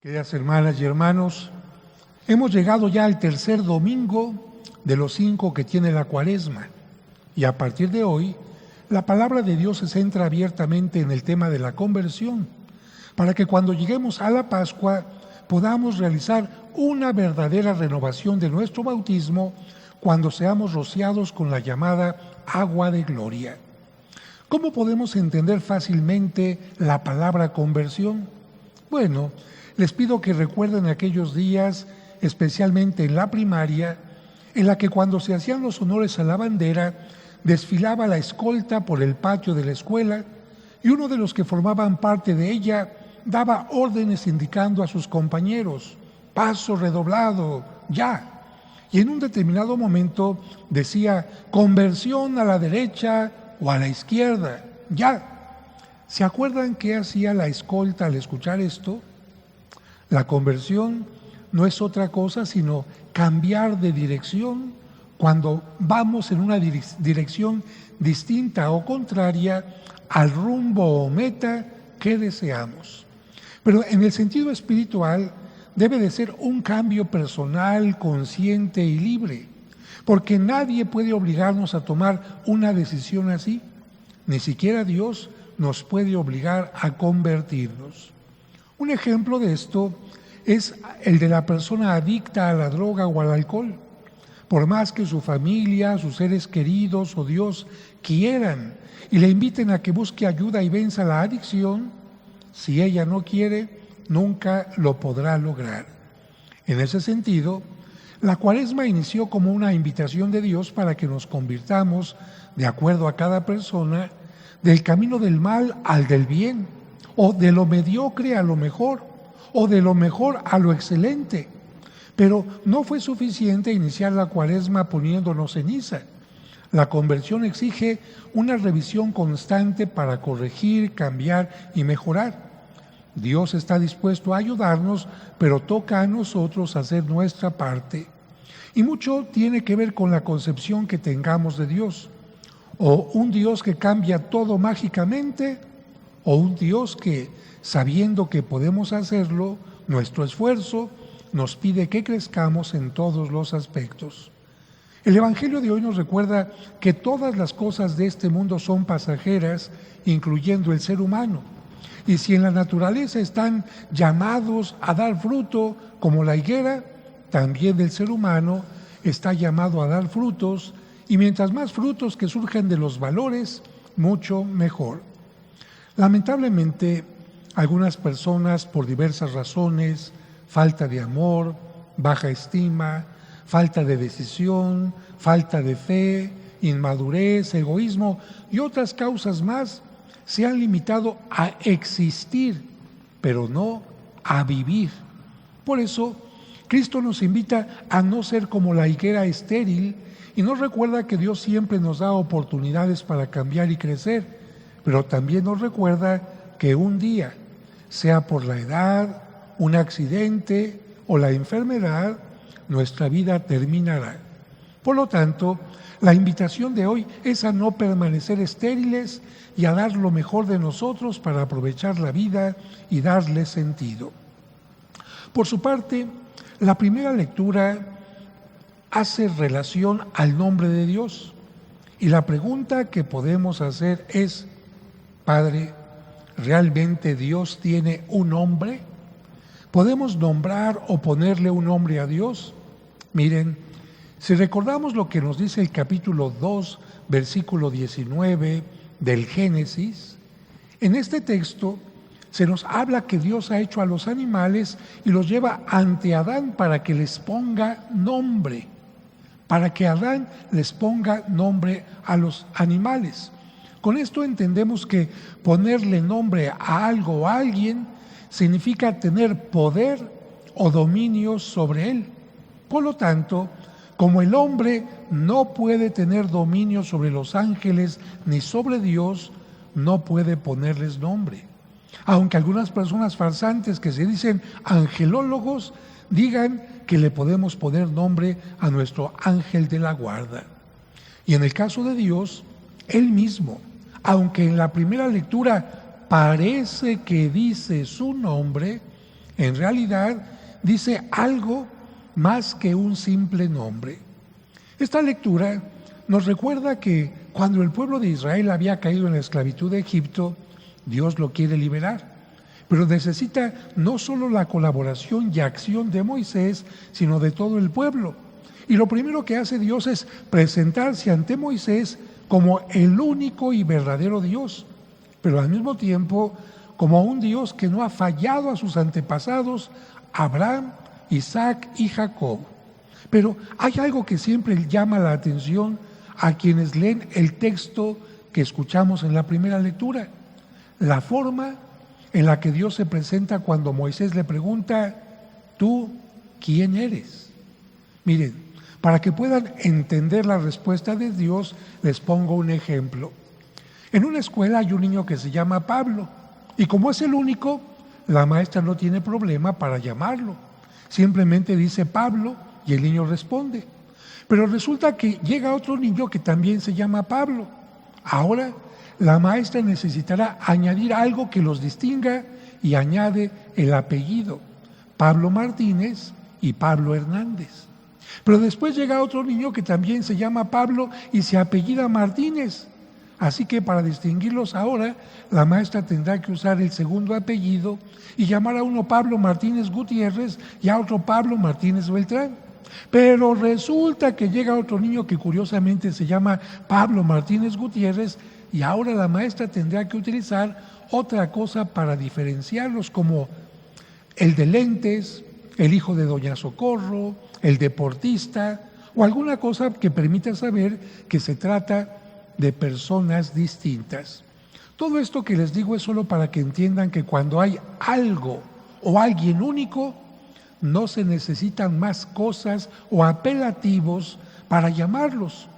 Queridas hermanas y hermanos, hemos llegado ya al tercer domingo de los 5 que tiene la Cuaresma, y a partir de hoy la palabra de Dios se centra abiertamente en el tema de la conversión, para que cuando lleguemos a la Pascua podamos realizar una verdadera renovación de nuestro bautismo cuando seamos rociados con la llamada agua de gloria. ¿Cómo podemos entender fácilmente la palabra conversión? Bueno, les pido que recuerden aquellos días, especialmente en la primaria, en la que cuando se hacían los honores a la bandera, desfilaba la escolta por el patio de la escuela y uno de los que formaban parte de ella daba órdenes indicando a sus compañeros: paso redoblado, ya. Y en un determinado momento decía: conversión a la derecha o a la izquierda, ya. ¿Se acuerdan qué hacía la escolta al escuchar esto? La conversión no es otra cosa sino cambiar de dirección cuando vamos en una dirección distinta o contraria al rumbo o meta que deseamos. Pero en el sentido espiritual debe de ser un cambio personal, consciente y libre, porque nadie puede obligarnos a tomar una decisión así, ni siquiera Dios nos puede obligar a convertirnos. Un ejemplo de esto es el de la persona adicta a la droga o al alcohol. Por más que su familia, sus seres queridos o Dios quieran y le inviten a que busque ayuda y venza la adicción, si ella no quiere, nunca lo podrá lograr. En ese sentido, la Cuaresma inició como una invitación de Dios para que nos convirtamos, de acuerdo a cada persona, del camino del mal al del bien, o de lo mediocre a lo mejor, o de lo mejor a lo excelente. Pero no fue suficiente iniciar la Cuaresma poniéndonos ceniza. La conversión exige una revisión constante para corregir, cambiar y mejorar. Dios está dispuesto a ayudarnos, pero toca a nosotros hacer nuestra parte. Y mucho tiene que ver con la concepción que tengamos de Dios. O un Dios que cambia todo mágicamente, o un Dios que, sabiendo que podemos hacerlo, nuestro esfuerzo nos pide que crezcamos en todos los aspectos. El Evangelio de hoy nos recuerda que todas las cosas de este mundo son pasajeras, incluyendo el ser humano. Y si en la naturaleza están llamados a dar fruto como la higuera, también el ser humano está llamado a dar frutos, y mientras más frutos que surjan de los valores, mucho mejor. Lamentablemente, algunas personas, por diversas razones, falta de amor, baja estima, falta de decisión, falta de fe, inmadurez, egoísmo y otras causas más, se han limitado a existir, pero no a vivir. Por eso, Cristo nos invita a no ser como la higuera estéril y nos recuerda que Dios siempre nos da oportunidades para cambiar y crecer, pero también nos recuerda que un día, sea por la edad, un accidente o la enfermedad, nuestra vida terminará. Por lo tanto, la invitación de hoy es a no permanecer estériles y a dar lo mejor de nosotros para aprovechar la vida y darle sentido. Por su parte, la primera lectura hace relación al nombre de Dios. Y la pregunta que podemos hacer es: Padre, ¿realmente Dios tiene un nombre? ¿Podemos nombrar o ponerle un nombre a Dios? Miren, si recordamos lo que nos dice el capítulo 2, versículo 19 del Génesis, en este texto se nos habla que Dios ha hecho a los animales y los lleva ante Adán para que les ponga nombre, para que Adán les ponga nombre a los animales. Con esto entendemos que ponerle nombre a algo o a alguien significa tener poder o dominio sobre él. Por lo tanto, como el hombre no puede tener dominio sobre los ángeles ni sobre Dios, no puede ponerles nombre. Aunque algunas personas farsantes que se dicen angelólogos digan que le podemos poner nombre a nuestro ángel de la guarda. Y en el caso de Dios, Él mismo, aunque en la primera lectura parece que dice su nombre, En realidad dice algo más que un simple nombre. Esta lectura nos recuerda que cuando el pueblo de Israel había caído en la esclavitud de Egipto, Dios lo quiere liberar, pero necesita no solo la colaboración y acción de Moisés, sino de todo el pueblo. Y lo primero que hace Dios es presentarse ante Moisés como el único y verdadero Dios, pero al mismo tiempo como un Dios que no ha fallado a sus antepasados, Abraham, Isaac y Jacob. Pero hay algo que siempre llama la atención a quienes leen el texto que escuchamos en la primera lectura: la forma en la que Dios se presenta cuando Moisés le pregunta: ¿tú quién eres? Miren, para que puedan entender la respuesta de Dios, les pongo un ejemplo. En una escuela hay un niño que se llama Pablo, y como es el único, la maestra no tiene problema para llamarlo. Simplemente dice Pablo y el niño responde. Pero resulta que llega otro niño que también se llama Pablo. Ahora la maestra necesitará añadir algo que los distinga y añade el apellido: Pablo Martínez y Pablo Hernández. Pero después llega otro niño que también se llama Pablo y se apellida Martínez. Así que para distinguirlos ahora, la maestra tendrá que usar el segundo apellido y llamar a uno Pablo Martínez Gutiérrez y a otro Pablo Martínez Beltrán. Pero resulta que llega otro niño que curiosamente se llama Pablo Martínez Gutiérrez, y ahora la maestra tendrá que utilizar otra cosa para diferenciarlos, como el de lentes, el hijo de Doña Socorro, el deportista, o alguna cosa que permita saber que se trata de personas distintas. Todo esto que les digo es solo para que entiendan que cuando hay algo o alguien único, no se necesitan más cosas o apelativos para llamarlos.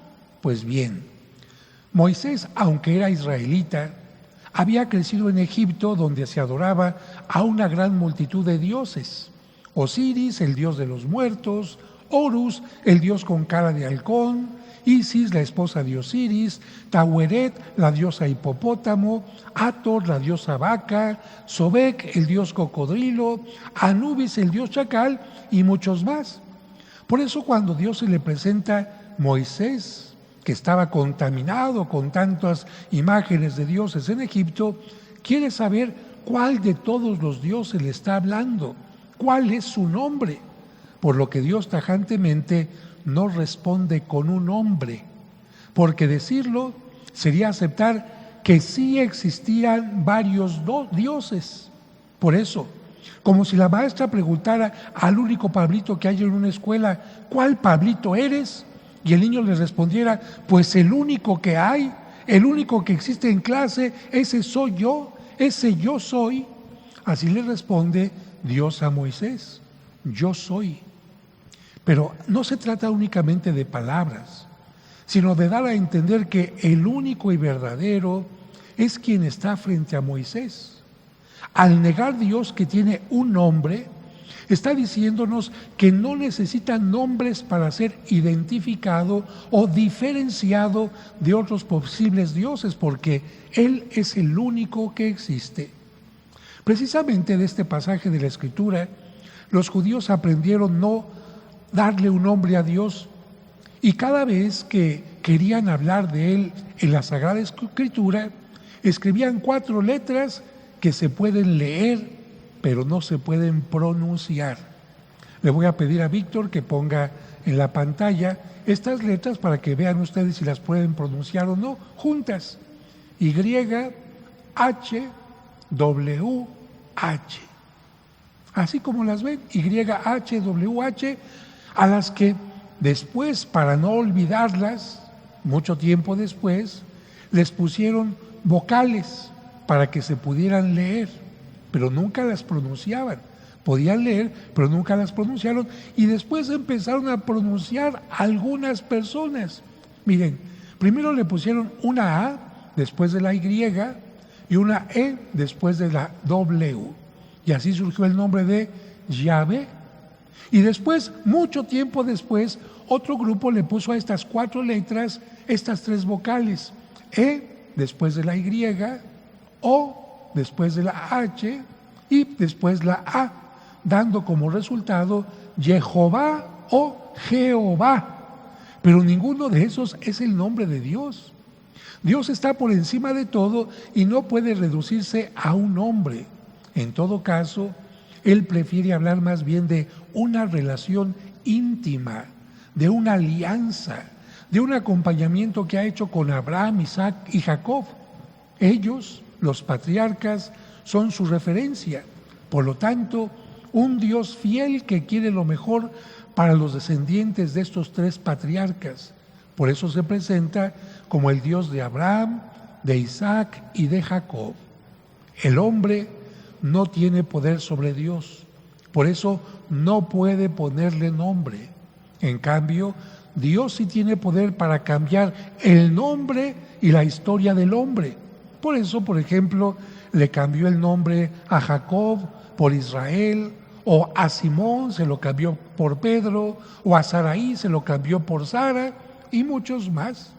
Pues bien, Moisés, aunque era israelita, había crecido en Egipto, donde se adoraba a una gran multitud de dioses: Osiris, el dios de los muertos; Horus, el dios con cara de halcón; Isis, la esposa de Osiris; Taueret, la diosa hipopótamo; Hathor, la diosa vaca; Sobek, el dios cocodrilo; Anubis, el dios chacal, y muchos más. Por eso cuando Dios se le presenta a Moisés, que estaba contaminado con tantas imágenes de dioses en Egipto, quiere saber cuál de todos los dioses le está hablando, cuál es su nombre, por lo que Dios tajantemente no responde con un nombre, porque decirlo sería aceptar que sí existían varios dioses. Por eso, como si la maestra preguntara al único Pablito que hay en una escuela: ¿cuál Pablito eres? Y el niño le respondiera: pues el único que hay, el único que existe en clase, ese soy yo, ese yo soy. Así le responde Dios a Moisés: yo soy. Pero no se trata únicamente de palabras, sino de dar a entender que el único y verdadero es quien está frente a Moisés. Al negar Dios que tiene un nombre, está diciéndonos que no necesita nombres para ser identificado o diferenciado de otros posibles dioses, porque Él es el único que existe. Precisamente de este pasaje de la Escritura, los judíos aprendieron no darle un nombre a Dios, y cada vez que querían hablar de Él en la Sagrada Escritura, escribían 4 letras que se pueden leer, pero no se pueden pronunciar. Le voy a pedir a Víctor que ponga en la pantalla estas letras para que vean ustedes si las pueden pronunciar o no, juntas: YHWH. Así como las ven, YHWH, a las que después, para no olvidarlas, mucho tiempo después, les pusieron vocales para que se pudieran leer, pero nunca las pronunciaban. Podían leer, pero nunca las pronunciaron, y después empezaron a pronunciar algunas personas. Miren, primero le pusieron una A después de la Y y una E después de la W, y así surgió el nombre de Yahvé. Y después, mucho tiempo después, otro grupo le puso a estas 4 letras estas 3 vocales: E después de la Y, O después de la H y después la A, dando como resultado Jehová o Jehová. Pero ninguno de esos es el nombre de Dios. Dios está por encima de todo y no puede reducirse a un nombre. En todo caso, Él prefiere hablar más bien de una relación íntima, de una alianza, de un acompañamiento que ha hecho con Abraham, Isaac y Jacob. Ellos, los patriarcas, son su referencia. Por lo tanto, un Dios fiel que quiere lo mejor para los descendientes de estos tres patriarcas. Por eso se presenta como el Dios de Abraham, de Isaac y de Jacob. El hombre no tiene poder sobre Dios, por eso no puede ponerle nombre. En cambio, Dios sí tiene poder para cambiar el nombre y la historia del hombre. Por eso, por ejemplo, le cambió el nombre a Jacob por Israel, o a Simón se lo cambió por Pedro, o a Saraí se lo cambió por Sara, y muchos más.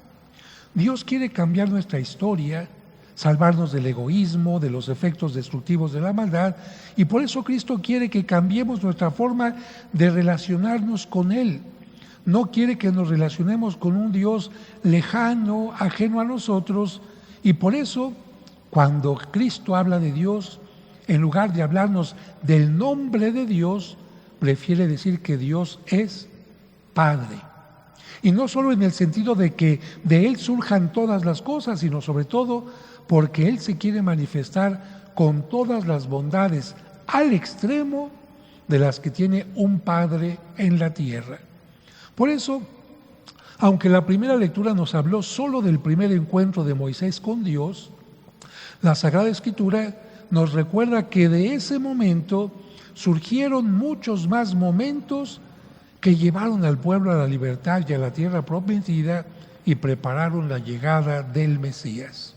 Dios quiere cambiar nuestra historia, salvarnos del egoísmo, de los efectos destructivos de la maldad, y por eso Cristo quiere que cambiemos nuestra forma de relacionarnos con Él. No quiere que nos relacionemos con un Dios lejano, ajeno a nosotros, y por eso, cuando Cristo habla de Dios, en lugar de hablarnos del nombre de Dios, prefiere decir que Dios es Padre. Y no solo en el sentido de que de Él surjan todas las cosas, sino sobre todo porque Él se quiere manifestar con todas las bondades al extremo de las que tiene un Padre en la tierra. Por eso, aunque la primera lectura nos habló solo del primer encuentro de Moisés con Dios, la Sagrada Escritura nos recuerda que de ese momento surgieron muchos más momentos que llevaron al pueblo a la libertad y a la tierra prometida y prepararon la llegada del Mesías.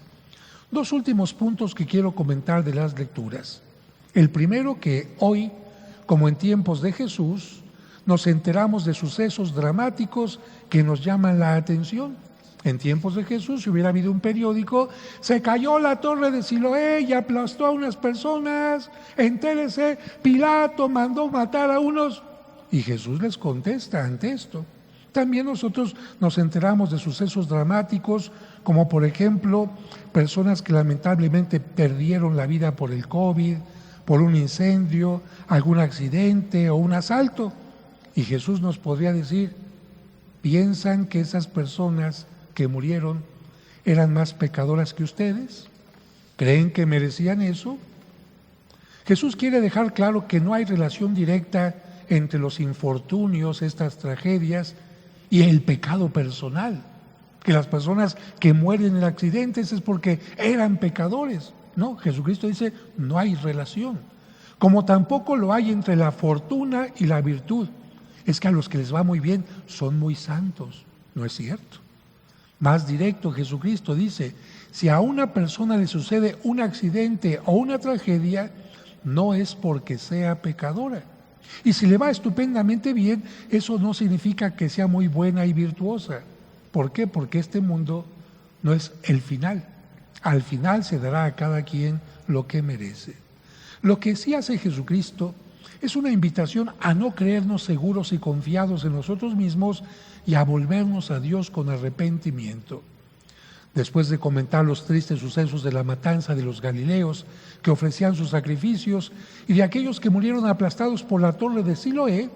Dos últimos puntos que quiero comentar de las lecturas. El primero, que hoy, como en tiempos de Jesús, nos enteramos de sucesos dramáticos que nos llaman la atención. En tiempos de Jesús, si hubiera habido un periódico, se cayó la torre de Siloé y aplastó a unas personas, entérese, Pilato mandó matar a unos, y Jesús les contesta ante esto. También nosotros nos enteramos de sucesos dramáticos, como por ejemplo, personas que lamentablemente perdieron la vida por el COVID, por un incendio, algún accidente o un asalto. Y Jesús nos podría decir, ¿piensan que esas personas que murieron eran más pecadoras que ustedes? ¿Creen que merecían eso? Jesús quiere dejar claro que no hay relación directa entre los infortunios, estas tragedias, y el pecado personal. Que las personas que mueren en accidentes es porque eran pecadores. No, Jesucristo dice, no hay relación. Como tampoco lo hay entre la fortuna y la virtud. Es que a los que les va muy bien son muy santos. No es cierto. Más directo, Jesucristo dice, si a una persona le sucede un accidente o una tragedia, no es porque sea pecadora. Y si le va estupendamente bien, eso no significa que sea muy buena y virtuosa. ¿Por qué? Porque este mundo no es el final. Al final se dará a cada quien lo que merece. Lo que sí hace Jesucristo es una invitación a no creernos seguros y confiados en nosotros mismos y a volvernos a Dios con arrepentimiento. Después de comentar los tristes sucesos de la matanza de los Galileos que ofrecían sus sacrificios y de aquellos que murieron aplastados por la torre de Siloé,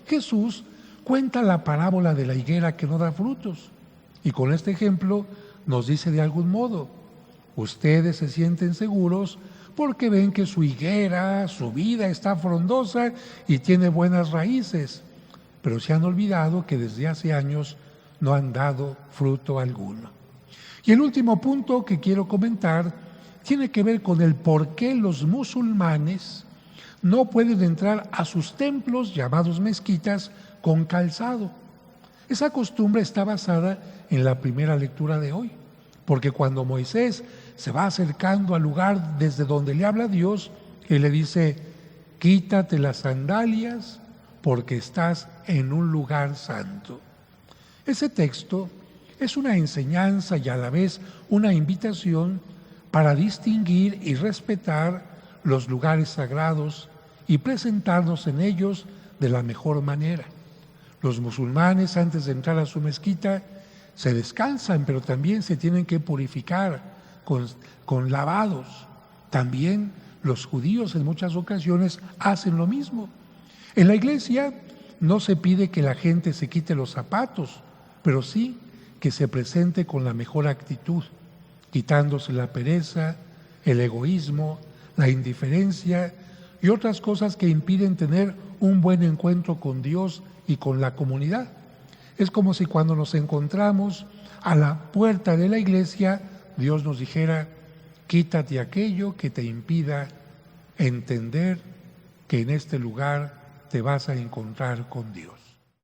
Jesús cuenta la parábola de la higuera que no da frutos. Y con este ejemplo nos dice de algún modo, ustedes se sienten seguros porque ven que su higuera, su vida está frondosa y tiene buenas raíces, pero se han olvidado que desde hace años no han dado fruto alguno. Y el último punto que quiero comentar tiene que ver con el por qué los musulmanes no pueden entrar a sus templos, llamados mezquitas, con calzado. Esa costumbre está basada en la primera lectura de hoy, porque cuando Moisés se va acercando al lugar desde donde le habla Dios, Él le dice, quítate las sandalias porque estás en un lugar santo. Ese texto es una enseñanza y a la vez una invitación para distinguir y respetar los lugares sagrados y presentarnos en ellos de la mejor manera. Los musulmanes, antes de entrar a su mezquita, se descalzan, pero también se tienen que purificar con lavados. También los judíos en muchas ocasiones hacen lo mismo. En la iglesia no se pide que la gente se quite los zapatos, pero sí que se presente con la mejor actitud, quitándose la pereza, el egoísmo, la indiferencia y otras cosas que impiden tener un buen encuentro con Dios y con la comunidad. Es como si cuando nos encontramos a la puerta de la iglesia, Dios nos dijera: quítate aquello que te impida entender que en este lugar te vas a encontrar con Dios.